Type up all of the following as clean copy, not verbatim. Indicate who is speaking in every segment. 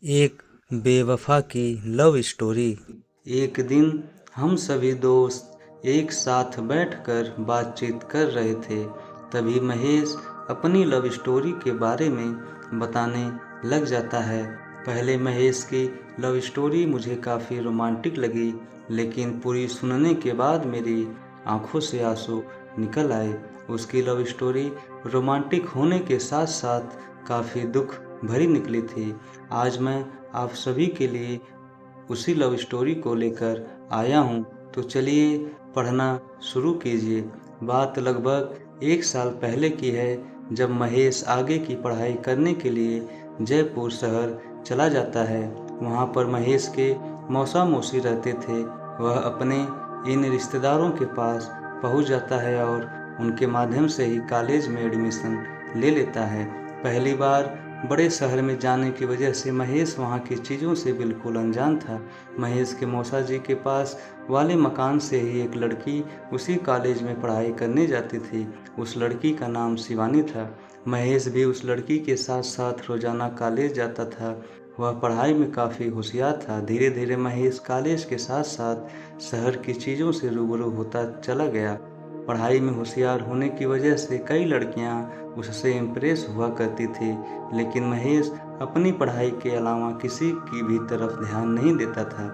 Speaker 1: एक बेवफा की लव स्टोरी। एक दिन हम सभी दोस्त एक साथ बैठकर बातचीत कर रहे थे। तभी महेश अपनी लव स्टोरी के बारे में बताने लग जाता है। पहले महेश की लव स्टोरी मुझे काफ़ी रोमांटिक लगी, लेकिन पूरी सुनने के बाद मेरी आंखों से आंसू निकल आए। उसकी लव स्टोरी रोमांटिक होने के साथ साथ काफ़ी दुख भरी निकली थी। आज मैं आप सभी के लिए उसी लव स्टोरी को लेकर आया हूँ, तो चलिए पढ़ना शुरू कीजिए। बात लगभग एक साल पहले की है, जब महेश आगे की पढ़ाई करने के लिए जयपुर शहर चला जाता है। वहाँ पर महेश के मौसा मौसी रहते थे। वह अपने इन रिश्तेदारों के पास पहुँच जाता है और उनके माध्यम से ही कॉलेज में एडमिशन ले लेता है। पहली बार बड़े शहर में जाने की वजह से महेश वहाँ की चीज़ों से बिल्कुल अनजान था। महेश के मौसा जी के पास वाले मकान से ही एक लड़की उसी कॉलेज में पढ़ाई करने जाती थी। उस लड़की का नाम शिवानी था। महेश भी उस लड़की के साथ साथ रोज़ाना कॉलेज जाता था। वह पढ़ाई में काफ़ी होशियार था। धीरे धीरे महेश कॉलेज के साथ साथ शहर की चीज़ों से रूबरू होता चला गया। पढ़ाई में होशियार होने की वजह से कई लड़कियां उससे इम्प्रेस हुआ करती थी, लेकिन महेश अपनी पढ़ाई के अलावा किसी की भी तरफ ध्यान नहीं देता था।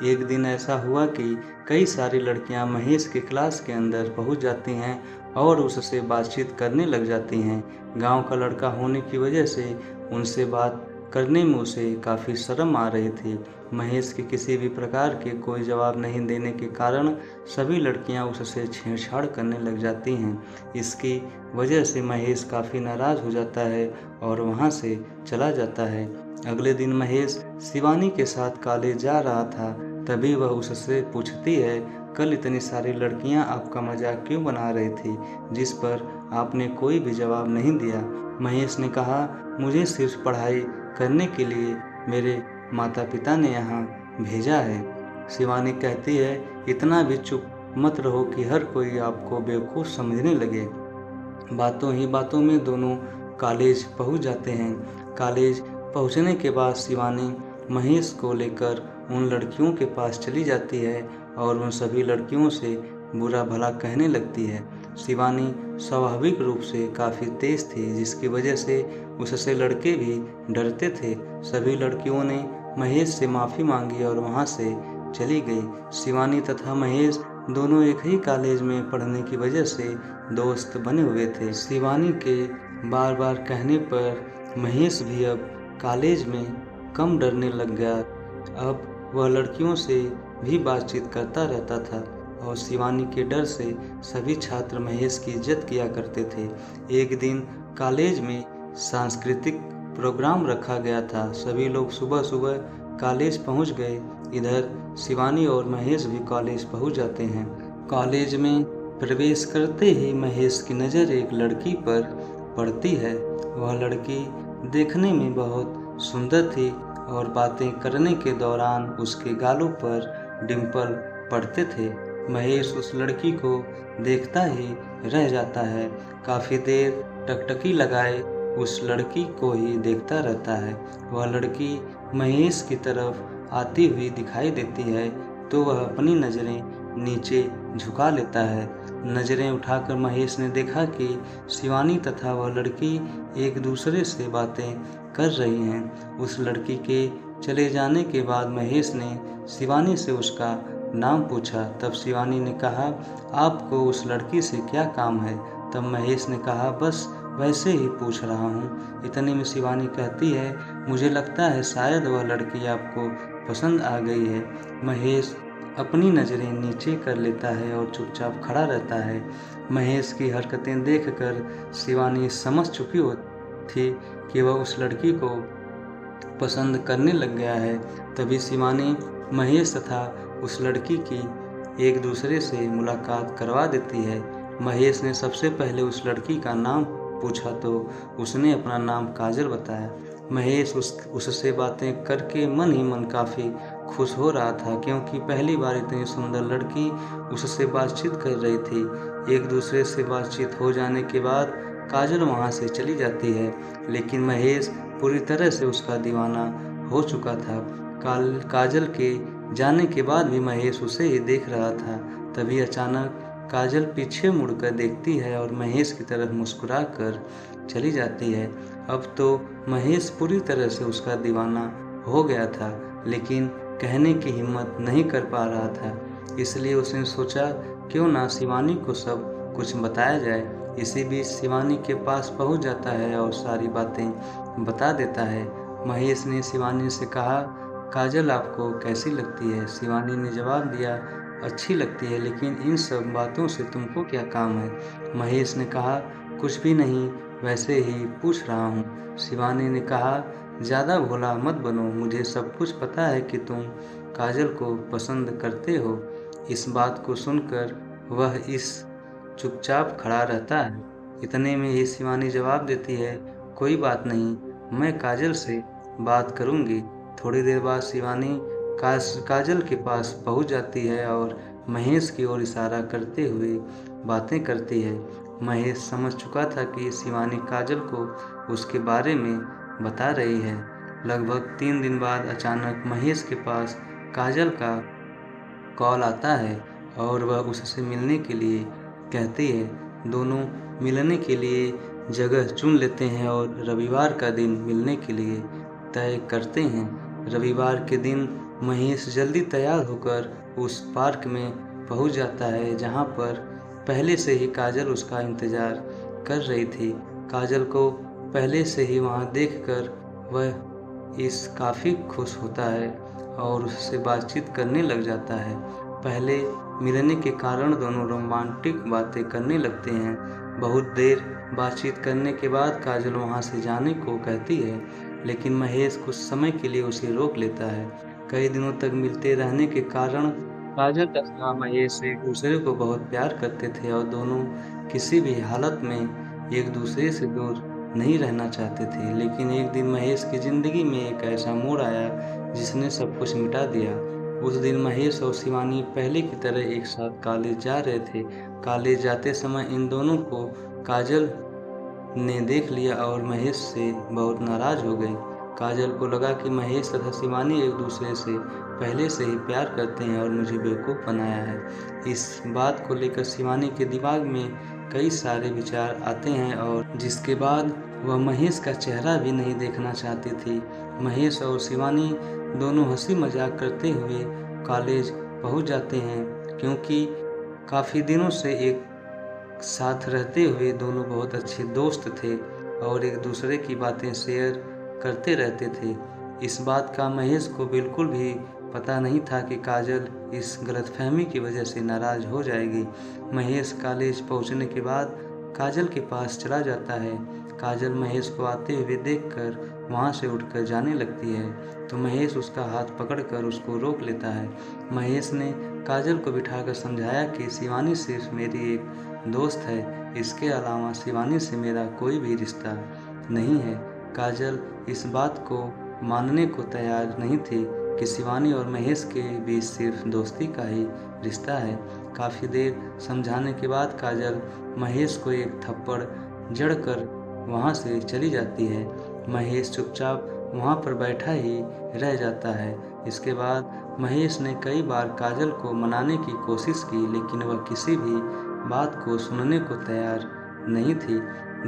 Speaker 1: एक दिन ऐसा हुआ कि कई सारी लड़कियां महेश के क्लास के अंदर पहुंच जाती हैं और उससे बातचीत करने लग जाती हैं। गांव का लड़का होने की वजह से उनसे बात करने में उसे काफ़ी शर्म आ रही थी। महेश के किसी भी प्रकार के कोई जवाब नहीं देने के कारण सभी लड़कियां उससे छेड़छाड़ करने लग जाती हैं। इसकी वजह से महेश काफ़ी नाराज़ हो जाता है और वहाँ से चला जाता है। अगले दिन महेश शिवानी के साथ कॉलेज जा रहा था। तभी वह उससे पूछती है, कल इतनी सारी लड़कियां आपका मजाक क्यों बना रही थी, जिस पर आपने कोई भी जवाब नहीं दिया। महेश ने कहा, मुझे सिर्फ पढ़ाई करने के लिए मेरे माता पिता ने यहाँ भेजा है। शिवानी कहती है, इतना भी चुप मत रहो कि हर कोई आपको बेवकूफ़ समझने लगे। बातों ही बातों में दोनों कॉलेज पहुंच जाते हैं। कॉलेज पहुंचने के बाद शिवानी महेश को लेकर उन लड़कियों के पास चली जाती है और उन सभी लड़कियों से बुरा भला कहने लगती है। शिवानी स्वाभाविक रूप से काफ़ी तेज थी, जिसकी वजह से उससे लड़के भी डरते थे। सभी लड़कियों ने महेश से माफ़ी मांगी और वहाँ से चली गई। शिवानी तथा महेश दोनों एक ही कॉलेज में पढ़ने की वजह से दोस्त बने हुए थे। शिवानी के बार बार कहने पर महेश भी अब कॉलेज में कम डरने लग गया। अब वह लड़कियों से भी बातचीत करता रहता था और शिवानी के डर से सभी छात्र महेश की इज्जत किया करते थे। एक दिन कॉलेज में सांस्कृतिक प्रोग्राम रखा गया था। सभी लोग सुबह सुबह कॉलेज पहुंच गए। इधर शिवानी और महेश भी कॉलेज पहुंच जाते हैं। कॉलेज में प्रवेश करते ही महेश की नज़र एक लड़की पर पड़ती है। वह लड़की देखने में बहुत सुंदर थी और बातें करने के दौरान उसके गालों पर डिंपल पड़ते थे। महेश उस लड़की को देखता ही रह जाता है। काफ़ी देर टकटकी लगाए उस लड़की को ही देखता रहता है। वह लड़की महेश की तरफ आती हुई दिखाई देती है तो वह अपनी नज़रें नीचे झुका लेता है। नज़रें उठाकर महेश ने देखा कि शिवानी तथा वह लड़की एक दूसरे से बातें कर रही हैं। उस लड़की के चले जाने के बाद महेश ने शिवानी से उसका नाम पूछा। तब शिवानी ने कहा, आपको उस लड़की से क्या काम है। तब महेश ने कहा, बस वैसे ही पूछ रहा हूँ। इतने में शिवानी कहती है, मुझे लगता है शायद वह लड़की आपको पसंद आ गई है। महेश अपनी नज़रें नीचे कर लेता है और चुपचाप खड़ा रहता है। महेश की हरकतें देखकर शिवानी समझ चुकी हो थी कि वह उस लड़की को पसंद करने लग गया है। तभी शिवानी महेश तथा उस लड़की की एक दूसरे से मुलाकात करवा देती है। महेश ने सबसे पहले उस लड़की का नाम पूछा तो उसने अपना नाम काजल बताया। महेश उससे बातें करके मन ही मन काफ़ी खुश हो रहा था, क्योंकि पहली बार इतनी सुंदर लड़की उससे बातचीत कर रही थी। एक दूसरे से बातचीत हो जाने के बाद काजल वहाँ से चली जाती है, लेकिन महेश पूरी तरह से उसका दीवाना हो चुका था। काजल के जाने के बाद भी महेश उसे ही देख रहा था। तभी अचानक काजल पीछे मुड़कर देखती है और महेश की तरफ मुस्कुरा कर चली जाती है। अब तो महेश पूरी तरह से उसका दीवाना हो गया था, लेकिन कहने की हिम्मत नहीं कर पा रहा था। इसलिए उसने सोचा क्यों ना शिवानी को सब कुछ बताया जाए। इसी बीच शिवानी के पास पहुंच जाता है और सारी बातें बता देता है। महेश ने शिवानी से कहा, काजल आपको कैसी लगती है? शिवानी ने जवाब दिया, अच्छी लगती है, लेकिन इन सब बातों से तुमको क्या काम है? महेश ने कहा, कुछ भी नहीं, वैसे ही पूछ रहा हूँ। शिवानी ने कहा, ज़्यादा भोला मत बनो, मुझे सब कुछ पता है कि तुम काजल को पसंद करते हो। इस बात को सुनकर वह चुपचाप खड़ा रहता है। इतने में ही शिवानी जवाब देती है, कोई बात नहीं, मैं काजल से बात करूँगी। थोड़ी देर बाद शिवानी काजल के पास पहुँच जाती है और महेश की ओर इशारा करते हुए बातें करती है। महेश समझ चुका था कि शिवानी काजल को उसके बारे में बता रही है। लगभग 3 दिन बाद अचानक महेश के पास काजल का कॉल आता है और वह उससे मिलने के लिए कहती है। दोनों मिलने के लिए जगह चुन लेते हैं और रविवार का दिन मिलने के लिए तय करते हैं। रविवार के दिन महेश जल्दी तैयार होकर उस पार्क में पहुंच जाता है जहां पर पहले से ही काजल उसका इंतज़ार कर रही थी। काजल को पहले से ही वहां देखकर वह काफ़ी खुश होता है और उससे बातचीत करने लग जाता है। पहले मिलने के कारण दोनों रोमांटिक बातें करने लगते हैं। बहुत देर बातचीत करने के बाद काजल वहां से जाने को कहती है, लेकिन महेश कुछ समय के लिए उसे रोक लेता है। कई दिनों तक मिलते रहने के कारण काजल तथा महेश एक दूसरे को बहुत प्यार करते थे और दोनों किसी भी हालत में एक दूसरे से दूर नहीं रहना चाहते थे। लेकिन एक दिन महेश की ज़िंदगी में एक ऐसा मोड़ आया जिसने सब कुछ मिटा दिया। उस दिन महेश और शिवानी पहले की तरह एक साथ कॉलेज जा रहे थे। कॉलेज जाते समय इन दोनों को काजल ने देख लिया और महेश से बहुत नाराज़ हो गई। काजल को लगा कि महेश तथा शिवानी एक दूसरे से पहले से ही प्यार करते हैं और मुझे बेवकूफ़ बनाया है। इस बात को लेकर शिवानी के दिमाग में कई सारे विचार आते हैं और जिसके बाद वह महेश का चेहरा भी नहीं देखना चाहती थी। महेश और शिवानी दोनों हंसी मजाक करते हुए कॉलेज पहुंच जाते हैं, क्योंकि काफ़ी दिनों से एक साथ रहते हुए दोनों बहुत अच्छे दोस्त थे और एक दूसरे की बातें शेयर करते रहते थे। इस बात का महेश को बिल्कुल भी पता नहीं था कि काजल इस गलतफहमी की वजह से नाराज़ हो जाएगी। महेश कॉलेज पहुंचने के बाद काजल के पास चला जाता है। काजल महेश को आते हुए देखकर वहां से उठकर जाने लगती है, तो महेश उसका हाथ पकड़कर उसको रोक लेता है। महेश ने काजल को बिठाकर समझाया कि शिवानी सिर्फ मेरी एक दोस्त है, इसके अलावा शिवानी से मेरा कोई भी रिश्ता नहीं है। काजल इस बात को मानने को तैयार नहीं थी कि शिवानी और महेश के बीच सिर्फ दोस्ती का ही रिश्ता है। काफ़ी देर समझाने के बाद काजल महेश को एक थप्पड़ जड़कर वहाँ से चली जाती है। महेश चुपचाप वहाँ पर बैठा ही रह जाता है। इसके बाद महेश ने कई बार काजल को मनाने की कोशिश की, लेकिन वह किसी भी बात को सुनने को तैयार नहीं थी।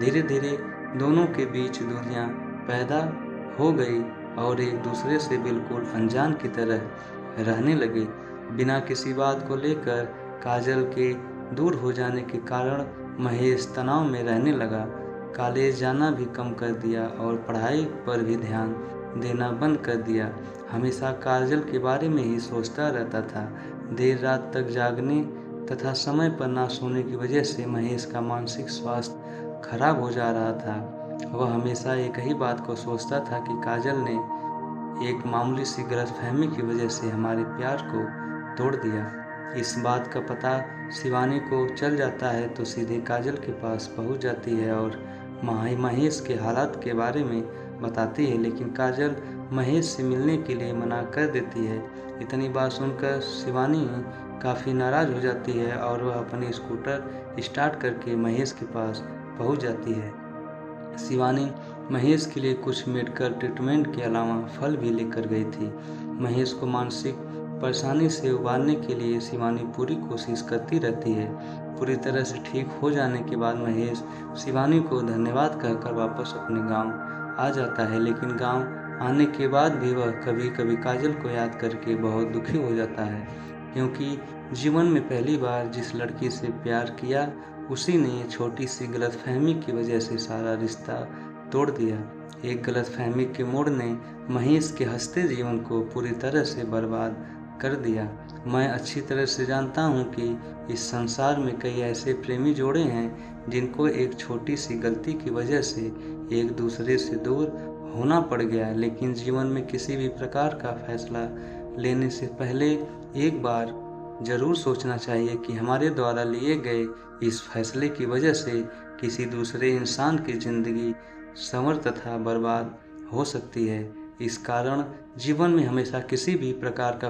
Speaker 1: धीरे धीरे दोनों के बीच दूरियां पैदा हो गई और एक दूसरे से बिल्कुल अनजान की तरह रहने लगे। बिना किसी बात को लेकर काजल के दूर हो जाने के कारण महेश तनाव में रहने लगा। कॉलेज जाना भी कम कर दिया और पढ़ाई पर भी ध्यान देना बंद कर दिया। हमेशा काजल के बारे में ही सोचता रहता था। देर रात तक जागने तथा समय पर ना सोने की वजह से महेश का मानसिक स्वास्थ्य खराब हो जा रहा था। वह हमेशा एक ही बात को सोचता था कि काजल ने एक मामूली सी गलतफहमी की वजह से हमारे प्यार को तोड़ दिया। इस बात का पता शिवानी को चल जाता है तो सीधे काजल के पास पहुंच जाती है और महेश के हालात के बारे में बताती है, लेकिन काजल महेश से मिलने के लिए मना कर देती है। इतनी बात सुनकर शिवानी काफ़ी नाराज़ हो जाती है और वह अपनी स्कूटर स्टार्ट करके महेश के पास पहुंच जाती है। शिवानी महेश के लिए कुछ मेडिकल ट्रीटमेंट के अलावा फल भी लेकर गई थी। महेश को मानसिक परेशानी से उबारने के लिए शिवानी पूरी कोशिश करती रहती है। पूरी तरह से ठीक हो जाने के बाद महेश शिवानी को धन्यवाद कहकर वापस अपने गांव आ जाता है, लेकिन गांव आने के बाद भी वह कभी कभी काजल को याद करके बहुत दुखी हो जाता है, क्योंकि जीवन में पहली बार जिस लड़की से प्यार किया उसी ने छोटी सी गलतफहमी की वजह से सारा रिश्ता तोड़ दिया। एक गलतफहमी के मोड़ ने महेश के हंसते जीवन को पूरी तरह से बर्बाद कर दिया। मैं अच्छी तरह से जानता हूँ कि इस संसार में कई ऐसे प्रेमी जोड़े हैं जिनको एक छोटी सी गलती की वजह से एक दूसरे से दूर होना पड़ गया, लेकिन जीवन में किसी भी प्रकार का फैसला लेने से पहले एक बार ज़रूर सोचना चाहिए कि हमारे द्वारा लिए गए इस फैसले की वजह से किसी दूसरे इंसान की ज़िंदगी संवर तथा बर्बाद हो सकती है। इस कारण जीवन में हमेशा किसी भी प्रकार का